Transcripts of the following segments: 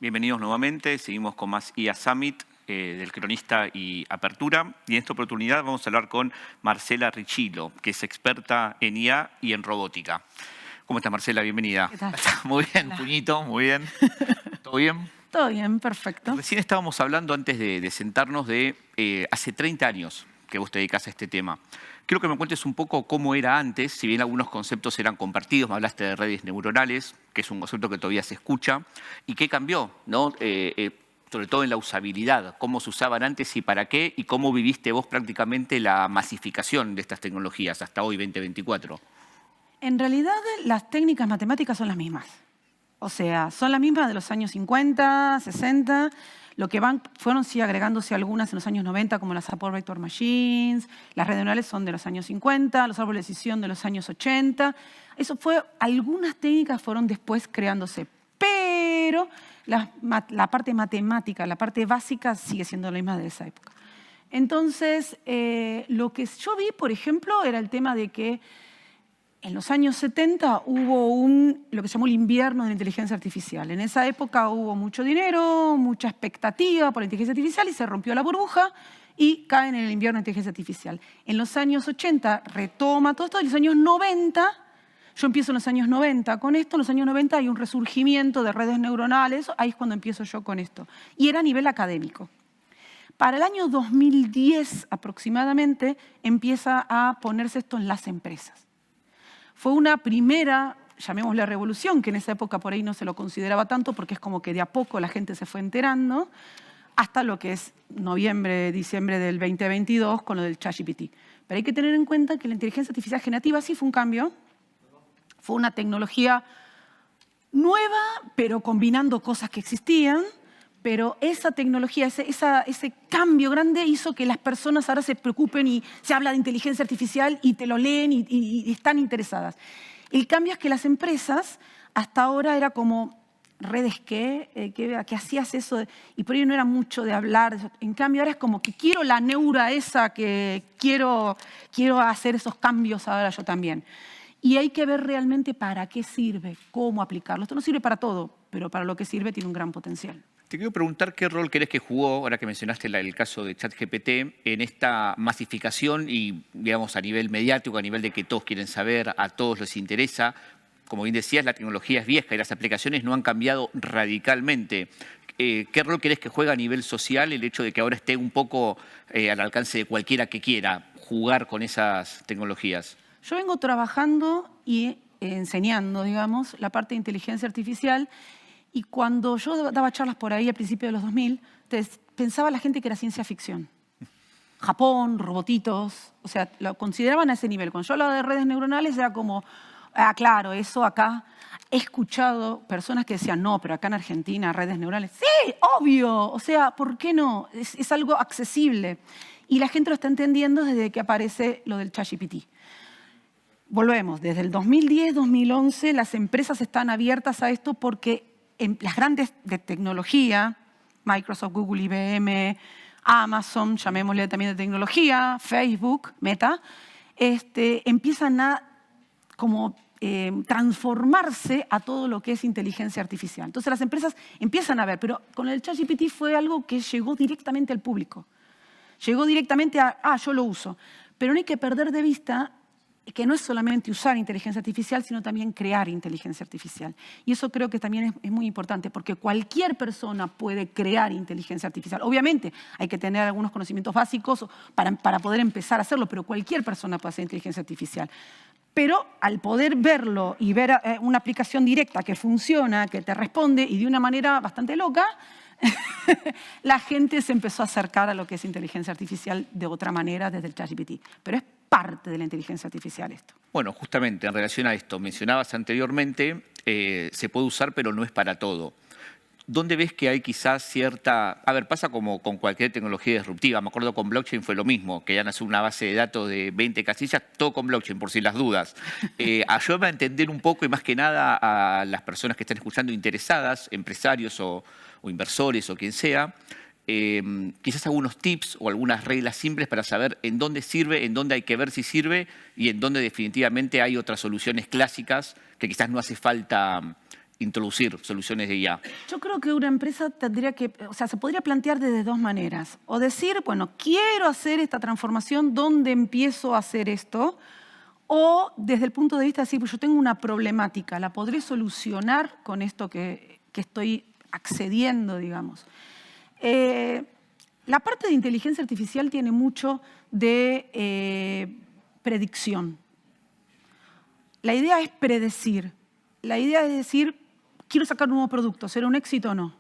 Bienvenidos nuevamente. Seguimos con más IA Summit del Cronista y Apertura. Y en esta oportunidad vamos a hablar con Marcela Richilo, que es experta en IA y en robótica. ¿Cómo estás, Marcela? Bienvenida. ¿Qué tal? Muy bien, Hola. puñito, muy bien. ¿Todo bien? Todo bien, perfecto. Recién estábamos hablando antes de sentarnos de hace 30 años que vos te dedicás a este tema. Quiero que me cuentes un poco cómo era antes, si bien algunos conceptos eran compartidos, me hablaste de redes neuronales, que es un concepto que todavía se escucha, y qué cambió, ¿no? Sobre todo en la usabilidad, cómo se usaban antes y para qué, y cómo viviste vos prácticamente la masificación de estas tecnologías hasta hoy, 2024. En realidad, las técnicas matemáticas son las mismas. O sea, son las mismas de los años 50, 60. Lo que fueron sí agregándose algunas en los años 90, como las Support Vector Machines. Las redes neuronales son de los años 50, los árboles de decisión de los años 80. Algunas técnicas fueron después creándose, pero la parte matemática, la parte básica sigue siendo la misma de esa época. Entonces, lo que yo vi, por ejemplo, era el tema de que en los años 70 hubo lo que se llamó el invierno de la inteligencia artificial. En esa época hubo mucho dinero, mucha expectativa por la inteligencia artificial y se rompió la burbuja y caen en el invierno de la inteligencia artificial. En los años 80 retoma todo esto. En los años 90, yo empiezo en los años 90 con esto. En los años 90 hay un resurgimiento de redes neuronales. Ahí es cuando empiezo yo con esto. Y era a nivel académico. Para el año 2010 aproximadamente empieza a ponerse esto en las empresas. Fue una primera, llamémosle revolución, que en esa época por ahí no se lo consideraba tanto porque es como que de a poco la gente se fue enterando, hasta lo que es noviembre, diciembre del 2022 con lo del ChatGPT. Pero hay que tener en cuenta que la inteligencia artificial generativa sí fue un cambio, fue una tecnología nueva, pero combinando cosas que existían. Pero esa tecnología, ese cambio grande hizo que las personas ahora se preocupen y se habla de inteligencia artificial y te lo leen y están interesadas. El cambio es que las empresas hasta ahora era como redes que hacías eso y por ello no era mucho de hablar. En cambio ahora es como que quiero la neura esa, que quiero hacer esos cambios ahora yo también. Y hay que ver realmente para qué sirve, cómo aplicarlo. Esto no sirve para todo, pero para lo que sirve tiene un gran potencial. Te quiero preguntar qué rol crees que jugó, ahora que mencionaste el caso de ChatGPT, en esta masificación y, digamos, a nivel mediático, a nivel de que todos quieren saber, a todos les interesa. Como bien decías, la tecnología es vieja y las aplicaciones no han cambiado radicalmente. ¿Qué rol crees que juega a nivel social el hecho de que ahora esté un poco al alcance de cualquiera que quiera jugar con esas tecnologías? Yo vengo trabajando y enseñando, digamos, la parte de inteligencia artificial. Y cuando yo daba charlas por ahí a principios de los 2000, pensaba la gente que era ciencia ficción. Japón, robotitos, o sea, lo consideraban a ese nivel. Cuando yo hablaba de redes neuronales era como, claro, eso acá. He escuchado personas que decían, no, pero acá en Argentina, redes neuronales. Sí, obvio, o sea, ¿por qué no? Es algo accesible. Y la gente lo está entendiendo desde que aparece lo del ChatGPT. Volvemos, desde el 2010, 2011, las empresas están abiertas a esto porque las grandes de tecnología, Microsoft, Google, IBM, Amazon, llamémosle también de tecnología, Facebook, Meta, empiezan a como transformarse a todo lo que es inteligencia artificial. Entonces las empresas empiezan a ver, pero con el ChatGPT fue algo que llegó directamente al público. Llegó directamente yo lo uso. Pero no hay que perder de vista que no es solamente usar inteligencia artificial, sino también crear inteligencia artificial. Y eso creo que también es muy importante, porque cualquier persona puede crear inteligencia artificial. Obviamente hay que tener algunos conocimientos básicos para poder empezar a hacerlo, pero cualquier persona puede hacer inteligencia artificial. Pero al poder verlo y ver una aplicación directa que funciona, que te responde y de una manera bastante loca, la gente se empezó a acercar a lo que es inteligencia artificial de otra manera desde el ChatGPT. Pero es parte de la inteligencia artificial esto. Bueno, justamente en relación a esto, mencionabas anteriormente, se puede usar pero no es para todo. ¿Dónde ves que hay quizás cierta... A ver, pasa como con cualquier tecnología disruptiva. Me acuerdo con blockchain fue lo mismo, que ya nació una base de datos de 20 casillas, todo con blockchain, por si las dudas. Ayúdame a entender un poco y más que nada a las personas que están escuchando interesadas, empresarios o inversores o quien sea, quizás algunos tips o algunas reglas simples para saber en dónde sirve, en dónde hay que ver si sirve y en dónde definitivamente hay otras soluciones clásicas que quizás no hace falta introducir soluciones de IA? Yo creo que una empresa tendría que, o sea, se podría plantear de dos maneras. O decir, bueno, quiero hacer esta transformación, ¿dónde empiezo a hacer esto? O desde el punto de vista de decir, pues yo tengo una problemática, ¿la podré solucionar con esto que estoy accediendo, digamos? La parte de inteligencia artificial tiene mucho de predicción. La idea es predecir. La idea es decir, quiero sacar un nuevo producto, ¿será un éxito o no?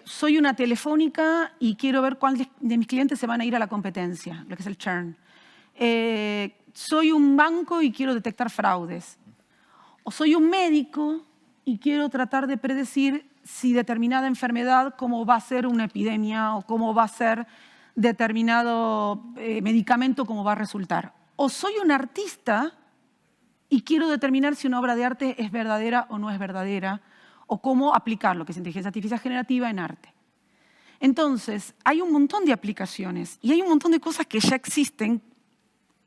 Soy una telefónica y quiero ver cuál de mis clientes se van a ir a la competencia, lo que es el churn. Soy un banco y quiero detectar fraudes. O soy un médico y quiero tratar de predecir si determinada enfermedad, cómo va a ser una epidemia o cómo va a ser determinado medicamento, cómo va a resultar. O soy un artista y quiero determinar si una obra de arte es verdadera o no es verdadera, o cómo aplicar lo que es inteligencia artificial generativa en arte. Entonces, hay un montón de aplicaciones y hay un montón de cosas que ya existen.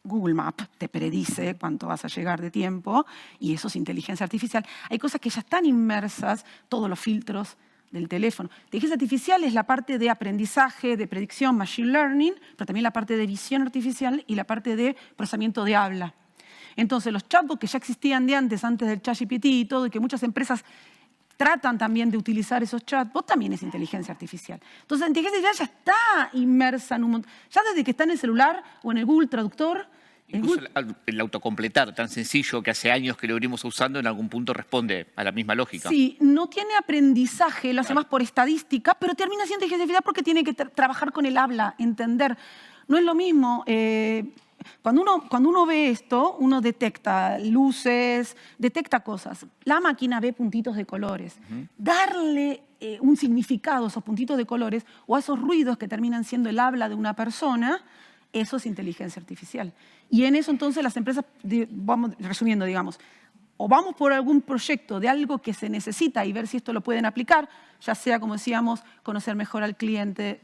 Google Maps te predice cuánto vas a llegar de tiempo y eso es inteligencia artificial. Hay cosas que ya están inmersas, todos los filtros del teléfono. Inteligencia artificial es la parte de aprendizaje, de predicción, machine learning, pero también la parte de visión artificial y la parte de procesamiento de habla. Entonces, los chatbots que ya existían de antes del ChatGPT y todo, y que muchas empresas tratan también de utilizar esos chatbots, también es inteligencia artificial. Entonces, la inteligencia artificial ya está inmersa en un montón. Ya desde que está en el celular o en el Google Traductor. Incluso el autocompletar, tan sencillo que hace años que lo venimos usando, en algún punto responde a la misma lógica. Sí, no tiene aprendizaje, lo hace más por estadística, pero termina siendo inteligencia artificial porque tiene que trabajar con el habla, entender. No es lo mismo. Cuando uno ve esto, uno detecta luces, detecta cosas. La máquina ve puntitos de colores. Darle un significado a esos puntitos de colores o a esos ruidos que terminan siendo el habla de una persona, eso es inteligencia artificial. Y en eso entonces las empresas, vamos resumiendo, digamos, o vamos por algún proyecto de algo que se necesita y ver si esto lo pueden aplicar, ya sea, como decíamos, conocer mejor al cliente,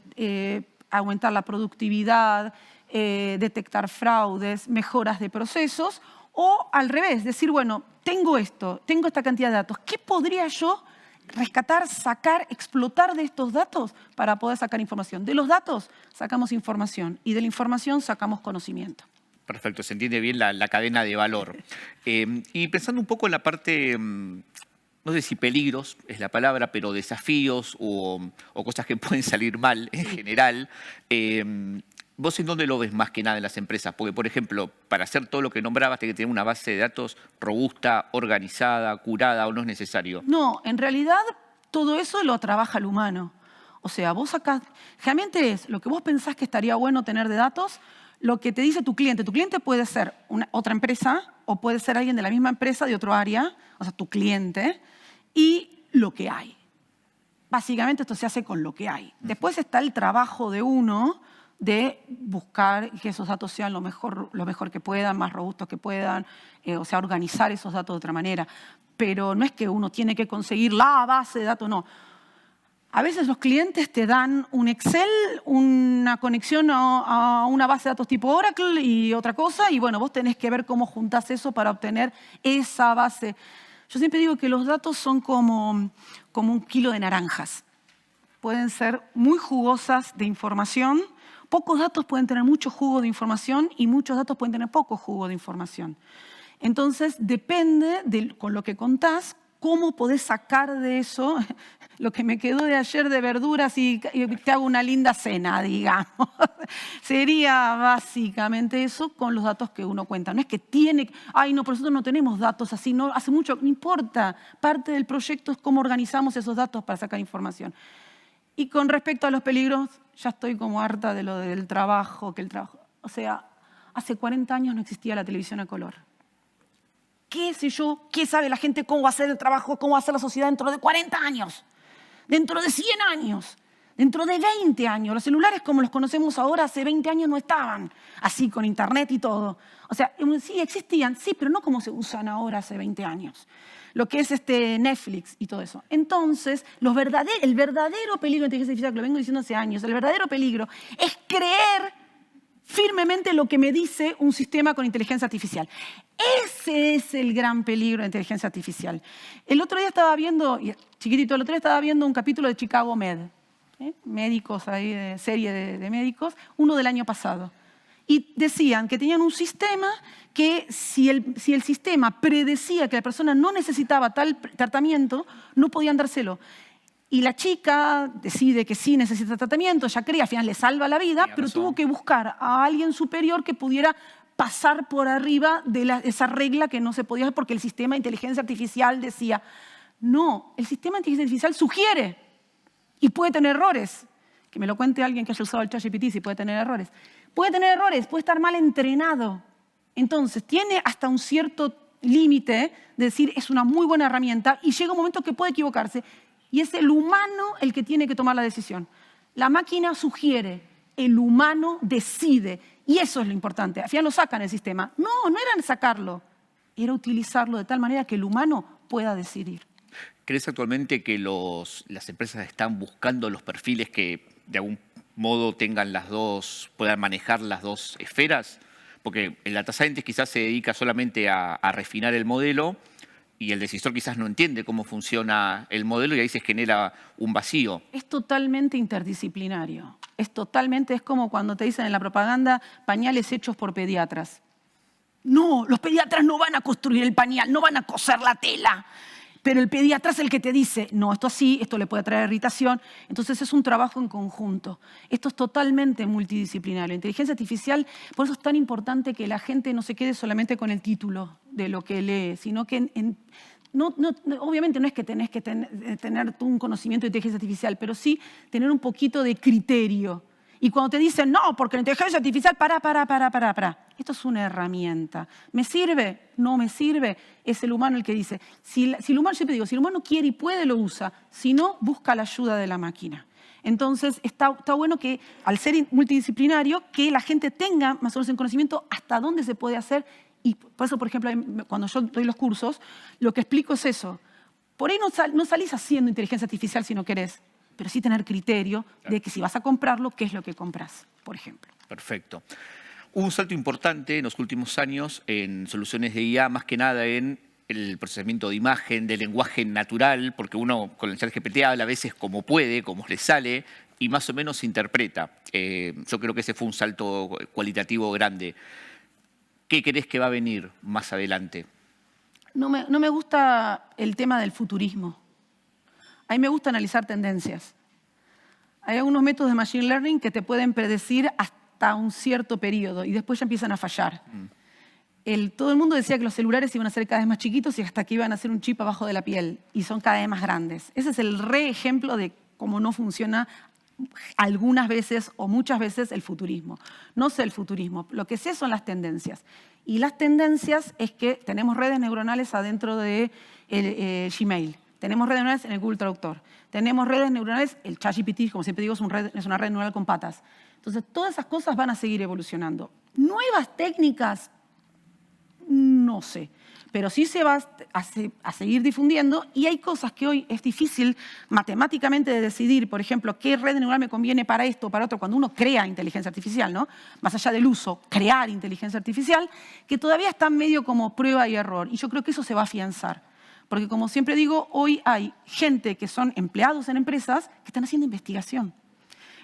aumentar la productividad, detectar fraudes, mejoras de procesos, o al revés, decir, bueno, tengo esto, tengo esta cantidad de datos, ¿qué podría yo rescatar, sacar, explotar de estos datos para poder sacar información? De los datos sacamos información y de la información sacamos conocimiento. Perfecto, se entiende bien la cadena de valor. Y pensando un poco en la parte, no sé si peligros es la palabra, pero desafíos o cosas que pueden salir mal en general, ¿vos en dónde lo ves más que nada en las empresas? Porque, por ejemplo, para hacer todo lo que nombrabas, tenés que tener una base de datos robusta, organizada, curada, ¿o no es necesario? No, en realidad todo eso lo trabaja el humano. O sea, vos acá, generalmente es lo que vos pensás que estaría bueno tener de datos, lo que te dice tu cliente. Tu cliente puede ser otra empresa o puede ser alguien de la misma empresa de otro área, o sea, tu cliente, y lo que hay. Básicamente esto se hace con lo que hay. Después está el trabajo de uno de buscar que esos datos sean lo mejor que puedan, más robustos que puedan, o sea, organizar esos datos de otra manera. Pero no es que uno tiene que conseguir la base de datos, no. A veces los clientes te dan un Excel, una conexión a una base de datos tipo Oracle y otra cosa, y bueno, vos tenés que ver cómo juntás eso para obtener esa base. Yo siempre digo que los datos son como un kilo de naranjas. Pueden ser muy jugosas de información. Pocos datos pueden tener mucho jugo de información y muchos datos pueden tener poco jugo de información. Entonces, depende con lo que contás, cómo podés sacar de eso lo que me quedó de ayer de verduras y te hago una linda cena, digamos. Sería básicamente eso con los datos que uno cuenta. No es que tiene, ay no, pero nosotros no tenemos datos así, no, hace mucho, no importa. Parte del proyecto es cómo organizamos esos datos para sacar información. Y con respecto a los peligros, ya estoy como harta de lo del trabajo, o sea, hace 40 años no existía la televisión a color. ¿Qué sé yo? ¿Qué sabe la gente cómo va a ser el trabajo, cómo va a ser la sociedad dentro de 40 años? Dentro de 100 años, dentro de 20 años. Los celulares como los conocemos ahora hace 20 años no estaban así con internet y todo. O sea, sí existían, sí, pero no como se usan ahora hace 20 años. Lo que es Netflix y todo eso. Entonces, el verdadero peligro de inteligencia artificial, que lo vengo diciendo hace años, el verdadero peligro es creer firmemente lo que me dice un sistema con inteligencia artificial. Ese es el gran peligro de inteligencia artificial. El otro día estaba viendo, chiquitito, el otro día estaba viendo un capítulo de Chicago Med, médicos ahí, de serie de médicos, uno del año pasado. Y decían que tenían un sistema que si el sistema predecía que la persona no necesitaba tal tratamiento, no podían dárselo. Y la chica decide que sí necesita tratamiento, ella cree, al final le salva la vida, pero tuvo que buscar a alguien superior que pudiera pasar por arriba de esa regla que no se podía hacer porque el sistema de inteligencia artificial decía, no, el sistema de inteligencia artificial sugiere y puede tener errores. Que me lo cuente alguien que haya usado el ChatGPT si puede tener errores. Puede tener errores, puede estar mal entrenado. Entonces, tiene hasta un cierto límite de decir, es una muy buena herramienta y llega un momento que puede equivocarse. Y es el humano el que tiene que tomar la decisión. La máquina sugiere, el humano decide. Y eso es lo importante. Al final lo sacan el sistema. No era sacarlo, era utilizarlo de tal manera que el humano pueda decidir. ¿Crees actualmente que las empresas están buscando los perfiles que de algún modo tengan puedan manejar las dos esferas? Porque el data scientist quizás se dedica solamente a refinar el modelo y el decisor quizás no entiende cómo funciona el modelo y ahí se genera un vacío. Es totalmente interdisciplinario. Es como cuando te dicen en la propaganda pañales hechos por pediatras. No, los pediatras no van a construir el pañal, no van a coser la tela. Pero el pediatra es el que te dice, no, esto así, esto le puede traer irritación. Entonces es un trabajo en conjunto. Esto es totalmente multidisciplinario. La inteligencia artificial, por eso es tan importante que la gente no se quede solamente con el título de lo que lee, sino que obviamente no es que tenés que tener tú un conocimiento de inteligencia artificial, pero sí tener un poquito de criterio. Y cuando te dicen, no, porque la inteligencia artificial, para. Esto es una herramienta. ¿Me sirve? ¿No me sirve? Es el humano el que dice. Si el humano, siempre digo, si el humano quiere y puede, lo usa. Si no, busca la ayuda de la máquina. Entonces, está bueno que, al ser multidisciplinario, que la gente tenga más o menos en conocimiento hasta dónde se puede hacer. Y por eso, por ejemplo, cuando yo doy los cursos, lo que explico es eso. Por ahí no salís haciendo inteligencia artificial si no querés, pero sí tener criterio de que si vas a comprarlo, ¿qué es lo que compras, por ejemplo? Perfecto. Hubo un salto importante en los últimos años en soluciones de IA, más que nada en el procesamiento de imagen, de lenguaje natural, porque uno con el ChatGPT habla a veces como puede, como le sale, y más o menos interpreta. Yo creo que ese fue un salto cualitativo grande. ¿Qué crees que va a venir más adelante? No me gusta el tema del futurismo. A mí me gusta analizar tendencias. Hay algunos métodos de Machine Learning que te pueden predecir hasta un cierto periodo y después ya empiezan a fallar. Todo el mundo decía que los celulares iban a ser cada vez más chiquitos y hasta que iban a hacer un chip abajo de la piel y son cada vez más grandes. Ese es el ejemplo de cómo no funciona algunas veces o muchas veces el futurismo. No sé el futurismo, lo que sé son las tendencias. Y las tendencias es que tenemos redes neuronales adentro de Gmail. Tenemos redes neuronales en el Google Traductor. Tenemos redes neuronales, el ChatGPT, como siempre digo, es una red neuronal con patas. Entonces, todas esas cosas van a seguir evolucionando. Nuevas técnicas, no sé. Pero sí se va a seguir difundiendo y hay cosas que hoy es difícil matemáticamente de decidir, por ejemplo, qué red neuronal me conviene para esto o para otro, cuando uno crea inteligencia artificial, ¿no? Más allá del uso, crear inteligencia artificial, que todavía está medio como prueba y error. Y yo creo que eso se va a afianzar. Porque como siempre digo, hoy hay gente que son empleados en empresas que están haciendo investigación.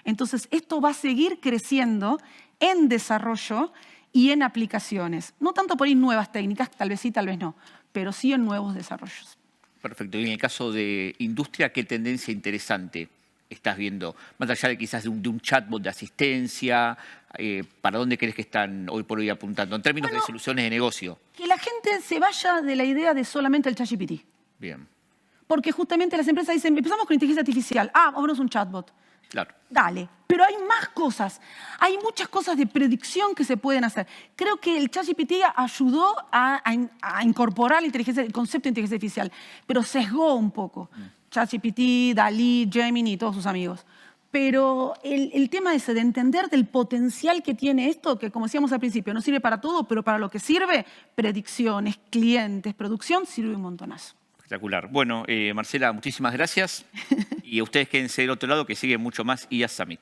Entonces, esto va a seguir creciendo en desarrollo y en aplicaciones. No tanto por ahí nuevas técnicas, tal vez sí, tal vez no, pero sí en nuevos desarrollos. Perfecto. Y en el caso de industria, ¿qué tendencia interesante estás viendo? Más allá de quizás de un chatbot de asistencia, ¿para dónde crees que están hoy por hoy apuntando? En términos de soluciones de negocio. Que la gente se vaya de la idea de solamente el ChatGPT. Bien. Porque justamente las empresas dicen, empezamos con inteligencia artificial, vámonos un chatbot. Claro. Dale, pero hay más cosas. Hay muchas cosas de predicción que se pueden hacer. Creo que el ChatGPT ayudó a incorporar el concepto de inteligencia artificial, pero sesgó un poco. ChatGPT, DALL-E, Gemini y todos sus amigos. Pero el tema ese de entender del potencial que tiene esto, que como decíamos al principio, no sirve para todo, pero para lo que sirve, predicciones, clientes, producción, sirve un montonazo. Espectacular. Bueno, Marcela, muchísimas gracias. Y a ustedes quédense del otro lado que sigue mucho más IA Summit.